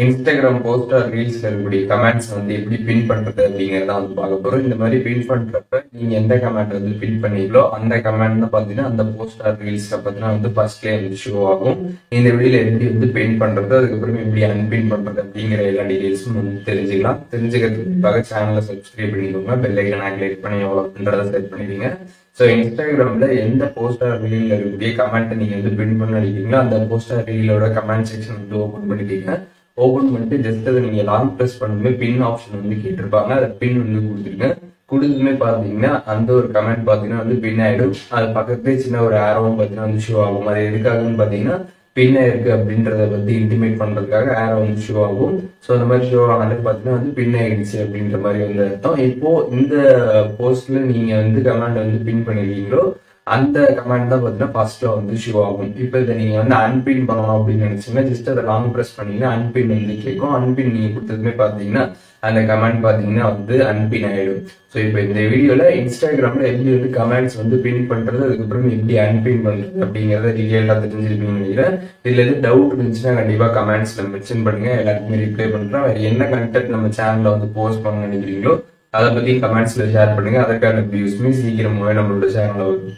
Instagram post R ரீல்ஸ்ல இருக்கக்கூடிய comments வந்து எப்படி பின் பண்றது அப்படிங்கறத வந்து பார்க்க போறோம். இந்த மாதிரி பின் பண்றப்ப நீங்க எந்த கமெண்ட் வந்து பின் பண்ணீங்களோ அந்த கமெண்ட் தான் பாத்தீங்கன்னா அந்த போஸ்ட் ஆர் ரீல்ஸ்ல பாத்தீங்கன்னா வந்து ஃபர்ஸ்ட்லேயே வந்து ஷோ ஆகும். இந்த வீடியோல எப்படி வந்து பின் பண்றது, அதுக்கப்புறம் எப்படி அன்பின் பண்றது அப்படிங்கிற எல்லா டீடைல்ஸும் வந்து தெரிஞ்சுக்கலாம். தெரிஞ்சுக்கிறதுக்காக சேனலை சப்ஸ்கிரைப் பண்ணிக்கோங்க, பெல் ஐக்கனை கிளிக் பண்ணி எவ்வளவுன்றதை செட் பண்ணிடுங்க. ஸோ இன்ஸ்டாகிராம்ல எந்த போஸ்டர் ரீல்ல இருக்கக்கூடிய கமெண்ட் நீங்க வந்து பின் பண்ண நினைக்கிறீங்களோ அந்த போஸ்டர் ரீலோட கமெண்ட் செக்ஷன் வந்து ஓபன் பண்ணிட்டீங்க. ஓபன் பண்ணிட்டு ஜஸ்ட் அதை நீங்க லாங் ப்ரெஸ் பண்ணுமே பின் ஆப்ஷன் வந்து கேட்டிருப்பாங்க, அதை பின் வந்து கொடுத்துருங்க. கொடுத்துமே பாத்தீங்கன்னா அந்த ஒரு கமெண்ட் பாத்தீங்கன்னா வந்து பின் ஆயிடும். அது பக்கத்துலேயே சின்ன ஒரு ஆரோவும் பாத்தீங்கன்னா வந்து ஷோ ஆகும். அது எதுக்காகன்னு பாத்தீங்கன்னா பின் ஆயிருக்கு அப்படின்றத பத்தி இன்டிமேட் பண்றதுக்காக ஆரோ வந்து ஷோ ஆகும். ஸோ அந்த மாதிரி ஷோ ஆனது பாத்தீங்கன்னா வந்து பின் ஆயிடுச்சு அப்படின்ற மாதிரி வந்து அர்த்தம். இப்போ இந்த போஸ்ட்ல நீங்க வந்து கமெண்ட் வந்து பின் பண்ணிருக்கீங்களோ அந்த கமெண்ட் தான் பாத்தீங்கன்னா ஃபர்ஸ்ட்ல வந்து ஷோ ஆகும். இப்போ இதை நீங்க வந்து அன்பின் பண்ணணும் அப்படின்னு நினைச்சீங்கன்னா ஜஸ்ட் அதை லாங் ப்ரெஸ் பண்ணீங்கன்னா அன்பின் வந்து கேட்கும். அன்பின் நீங்க கொடுத்ததுமே பாத்தீங்கன்னா அந்த கமெண்ட் பாத்தீங்கன்னா வந்து அன்பின் ஆயிடும். ஸோ இப்போ இந்த வீடியோல இன்ஸ்டாகிராம்ல எப்படி வந்து கமெண்ட்ஸ் வந்து பின் பண்றது, அதுக்கப்புறம் எப்படி அன்பின் பண்றது அப்படிங்கறத டீடைலா தெரிஞ்சிருப்பீங்கன்னு நினைக்கிறேன். இதுல எது டவுட் இருந்துச்சுன்னா கண்டிப்பா கமெண்ட்ஸ்ல மென்ஷன் பண்ணுங்க, எல்லாருக்குமே ரிப்ளை பண்றேன். வேற என்ன கண்டென்ட் நம்ம சேனல்ல வந்து போஸ்ட் பண்ண நினைக்கிறீங்களோ அதை பத்தி கமெண்ட்ஸ்ல ஷேர் பண்ணுங்க. அதற்கான வியூஸ்மே சீக்கிரமாவே நம்மளோட சேனல்ல வரும்.